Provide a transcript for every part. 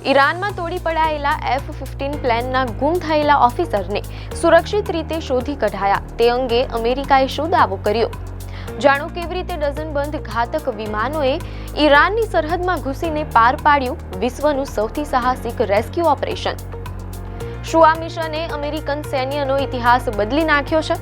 ઈરાનમાં તોડી પડાયેલા F-15 પ્લેનના ગુમ થયેલા ઓફિસરને સુરક્ષિત રીતે શોધી કઢાયા. તે અંગે અમેરિકાએ શું દાવો કર્યો? જાણો કેવી રીતે ડઝનબંધ ઘાતક વિમાનોએ ઈરાનની સરહદમાં ઘૂસીને પાર પાડ્યું વિશ્વનું સૌથી સાહસિક રેસ્ક્યુ ઓપરેશન. શું આ મિશને અમેરિકન સૈન્યનો ઇતિહાસ બદલી નાખ્યો છે?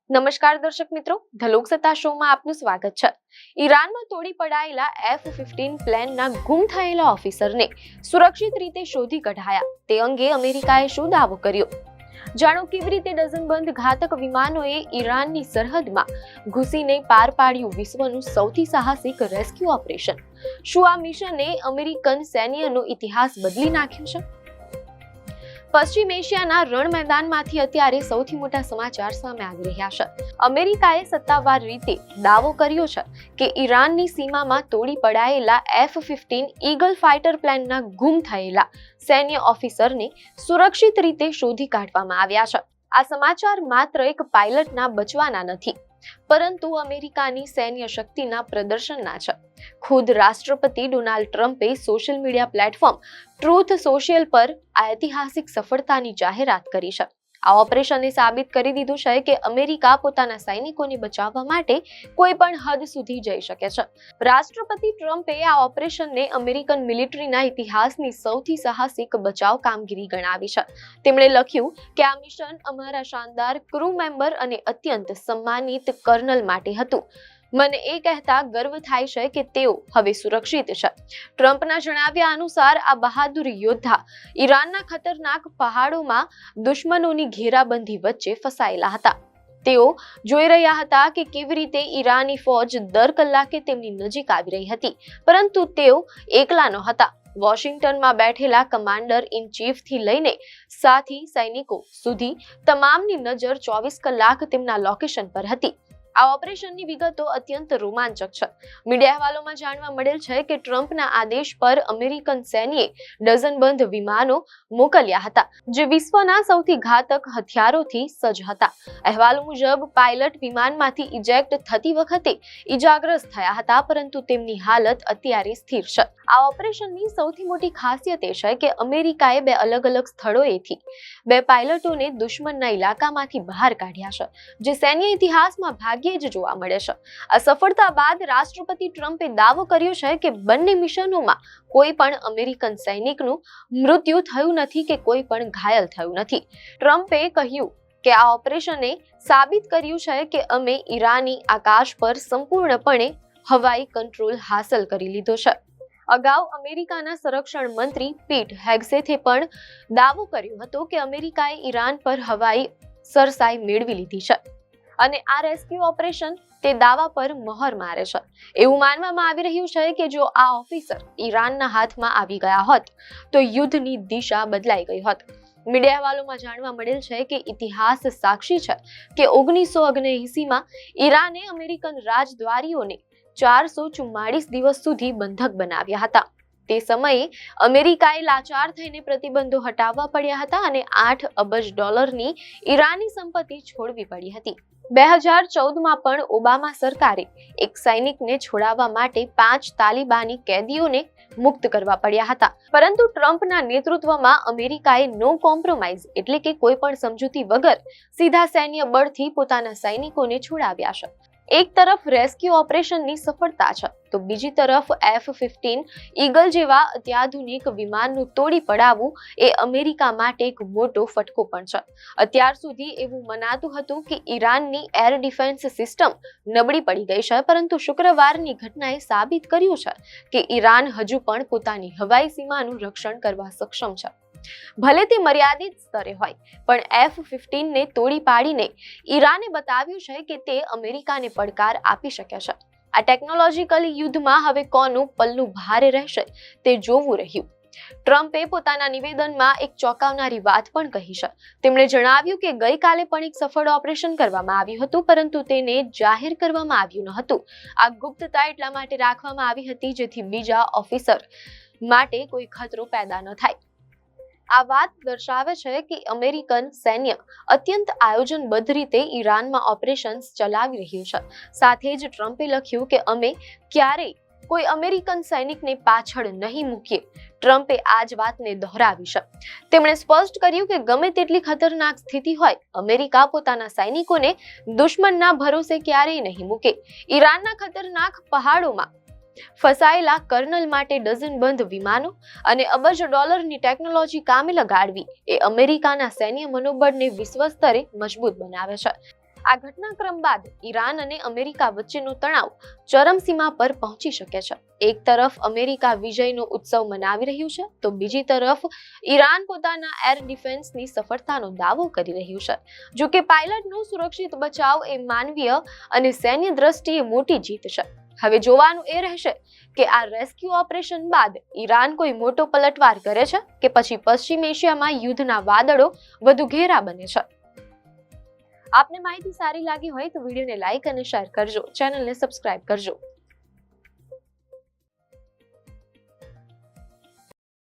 નમસ્કાર દર્શક મિત્રો, ધ લોકસત્તા શોમાં આપનું સ્વાગત છે. ઈરાનમાં તોડી પડાયેલા F-15 પ્લેનના ગુમ થયેલા ઓફિસરને સુરક્ષિત રીતે શોધી કઢાયા. તે અંગે અમેરિકાએ શું દાવો કર્યો? જાણો કેવી રીતે ડઝનબંધ ઘાતક વિમાનોએ ઈરાનની સરહદમાં ઘૂસીને પાર પાડ્યું વિશ્વનું સૌથી સાહસિક રેસ્ક્યુ ઓપરેશન. શું આ મિશને અમેરિકન સૈન્યનો ઇતિહાસ બદલી નાખ્યો છે? પશ્ચિમ એશિયાના રણ મેદાનમાંથી અત્યારે સૌથી મોટા સમાચાર સામે આવી રહ્યા છે. અમેરિકાએ સત્તાવાર રીતે દાવો કર્યો છે કે ઈરાનની સીમામાં તોડી પડાયેલા F-15 ઈગલ ફાઇટર પ્લેનના ગુમ થયેલા સૈન્ય ઓફિસરને સુરક્ષિત રીતે શોધી કાઢવામાં આવ્યા છે. આ સમાચાર માત્ર એક પાયલટના બચવાના નથી, પરંતુ અમેરિકાની સૈન્ય શક્તિના પ્રદર્શનના છે. ખુદ રાષ્ટ્રપતિ ડોનાલ્ડ ટ્રમ્પે social media platform truth social પર આ ઐતિહાસિક સફળતાની જાહેરાત કરી છે. આ ઓપરેશને સાબિત કરી દીધું છે કે અમેરિકા પોતાના સૈનિકોને બચાવવા માટે કોઈ પણ હદ સુધી જઈ શકે છે. રાષ્ટ્રપતિ ટ્રમ્પે આ ઓપરેશનને અમેરિકન મિલિટરીના ઇતિહાસની સૌથી સાહસિક બચાવ કામગીરી ગણાવી છે. તેમણે લખ્યું કે આ મિશન અમારા શાનદાર ક્રૂ મેમ્બર અને અત્યંત સન્માનિત કર્નલ માટે હતું. મને એ કહેતા ગર્વ થાય છે કે તેઓ હવે સુરક્ષિત છે. ટ્રમ્પના જણાવ્યા અનુસાર આ બહાદુર યોદ્ધા ઈરાનના ખતરનાક પહાડોમાં દુશ્મનોની ઘેરાબંધી વચ્ચે ફસાયેલા હતા. તેઓ જોઈ રહ્યા હતા કે કેવી રીતે ઈરાની ફૌજ દર કલાકે તેમની નજીક આવી રહી હતી, પરંતુ તેઓ એકલા ન હતા. વોશિંગ્ટનમાં બેઠેલા કમાન્ડર ઇન ચીફ થી લઈને સાથી સૈનિકો સુધી તમામની નજર 24 કલાક તેમના લોકેશન પર હતી. આ ઓપરેશનની વિગતો અત્યંત રોમાંચક છે. મીડિયા અહેવાલોમાં જાણવા મળેલ છે કે ટ્રમ્પના આદેશ પર અમેરિકન સૈન્યએ ડઝનબંધ વિમાનો મોકલ્યા હતા, જે વિશ્વના સૌથી ઘાતક હથિયારોથી સજ્જ હતા. અહેવાલો મુજબ પાયલટ વિમાનમાંથી ઇજેક્ટ થતી વખતે ઇજાગ્રસ્ત થયા હતા, પરંતુ તેમની હાલત અત્યારે સ્થિર છે. આ ઓપરેશનની સૌથી મોટી ખાસિયત એ છે કે અમેરિકાએ બે અલગ અલગ સ્થળોએથી બે પાયલટોને દુશ્મનના ઇલાકામાંથી બહાર કાઢ્યા છે, જે સૈન્ય ઇતિહાસમાં ભાગ્યે જ જોવા મળે છે. આ સફળતા બાદ રાષ્ટ્રપતિ ટ્રમ્પે દાવો કર્યો છે કે બંને મિશનોમાં કોઈ પણ અમેરિકન સૈનિકનું મૃત્યુ થયું નથી કે કોઈ પણ ઘાયલ થયું નથી. ટ્રમ્પે કહ્યું કે આ ઓપરેશને સાબિત કર્યું છે કે અમે ઈરાની આકાશ પર સંપૂર્ણપણે હવાઈ કંટ્રોલ હાંસલ કરી લીધો છે. અગાઉ અમેરિકાના સંરક્ષણ મંત્રી પીટ હેગ્સેથે પણ દાવો કર્યો હતો કે અમેરિકાએ ઈરાન પર હવાઈ સરસાઈ મેળવી લીધી છે, અને આ રેસ્ક્યુ ઓપરેશન તે દાવા પર મહોર મારે છે. એવું માનવામાં આવી રહ્યું છે કે જો આ ઓફિસર ઈરાનના હાથમાં આવી ગયા હોત તો યુદ્ધની દિશા બદલાઈ ગઈ હોત. મીડિયા અહેવાલોમાં જાણવા મળેલ છે કે ઇતિહાસ સાક્ષી છે કે 1979માં ઈરાને અમેરિકન રાજદ્વારીઓને 444 દિવસ સુધી બંધક બનાવ્યા હતા. તે સમયે અમેરિકાએ લાચાર થઈને પ્રતિબંધો હટાવવા પડ્યા હતા અને $8 અબજ ઈરાની સંપત્તિ છોડવી પડી હતી. 2014માં પણ ઓબામા સરકારે એક સૈનિકને છોડાવવા માટે 5 તાલિબાની કેદીઓને મુક્ત કરવા પડ્યા હતા, પરંતુ ટ્રમ્પના નેતૃત્વમાં અમેરિકાએ નો કોમ્પ્રોમાઇઝ એટલે કે કોઈ પણ સમજૂતી વગર સીધા સૈન્ય બળથી પોતાના સૈનિકોને છોડાવ્યા છે. એક તરફ રેસ્ક્યુ ઓપરેશનની સફળતા છે, તો બીજી તરફ F-15 ઈગલ જેવા અત્યાધુનિક વિમાનનું તોડી પડાવવું એ અમેરિકા માટે એક મોટો ફટકો પણ છે. અત્યાર સુધી એવું મનાતું હતું કે ઈરાનની એર ડિફેન્સ સિસ્ટમ નબળી પડી ગઈ છે, પરંતુ શુક્રવારની ઘટનાએ સાબિત કર્યું છે કે ઈરાન હજુ પણ પોતાની હવાઈ સીમાનું રક્ષણ કરવા સક્ષમ છે. ભલે તે મર્યાદિત સ્તરે હોય, પણ F-15 ને તોડી પાડીને ઈરાને બતાવ્યું છે કે તે અમેરિકાને પડકાર આપી શકે છે. આ ટેકનોલોજીકલ યુદ્ધમાં હવે કોનું પલ્લું ભારે રહેશે તે જોવું રહ્યું. ટ્રમ્પે પોતાના નિવેદનમાં એક ચોંકાવનારી વાત પણ કહી છે. તેમણે જણાવ્યું કે ગઈકાલે પણ એક સફળ ઓપરેશન કરવામાં આવ્યું હતું, પરંતુ તેને જાહેર કરવામાં આવ્યું ન હતું. આ ગુપ્તતા એટલા માટે રાખવામાં આવી હતી જેથી બીજા ઓફિસર માટે કોઈ ખતરો પેદા ન થાય. આ વાત દર્શાવે છે કે અમેરિકન સૈન્ય અત્યંત આયોજનબદ્ધ રીતે ઈરાનમાં ઓપરેશન્સ ચલાવી રહ્યું છે. સાથે જ ટ્રમ્પે લખ્યું કે અમે ક્યારેય કોઈ અમેરિકન સૈનિકને પાછળ નહીં મૂકીએ. ટ્રમ્પે આ જ વાતને દોહરાવી છે. તેમણે સ્પષ્ટ કર્યું કે ગમે તેટલી ખતરનાક સ્થિતિ હોય, અમેરિકા પોતાના સૈનિકોને દુશ્મનના ભરોસે ક્યારેય નહીં મૂકે. ઈરાનના ખતરનાક પહાડોમાં ફસાયેલા કર્નલ માટે ડઝનબંધ વિમાનો અને અબજ ડોલરની ટેકનોલોજી કામે લગાડવી એ અમેરિકાના સૈન્ય મનોબળને વિશ્વ સ્તરે મજબૂત બનાવે છે. આ ઘટનાક્રમ બાદ ઈરાન અને અમેરિકા વચ્ચેનો તણાવ ચરમસીમા પર પહોંચી શકે છે. એક તરફ અમેરિકા વિજયનો ઉત્સવ મનાવી રહ્યું છે, તો બીજી તરફ ઈરાન પોતાના એર ડિફેન્સની સફળતાનો દાવો કરી રહ્યું છે. જો કે પાયલટનો સુરક્ષિત બચાવ એ માનવીય અને સૈન્ય દ્રષ્ટિએ મોટી જીત છે. હવે જોવાનું એ રહેશે કે આ રેસ્ક્યુ ઓપરેશન બાદ ઈરાન કોઈ મોટો પલટવાર કરે છે કે પછી પશ્ચિમ એશિયામાં યુદ્ધના વાદળો વધુ ઘેરા બને છે. આપને માહિતી સારી લાગી હોય તો વિડીયોને લાઈક અને શેર કરજો, ચેનલને સબસ્ક્રાઇબ કરજો.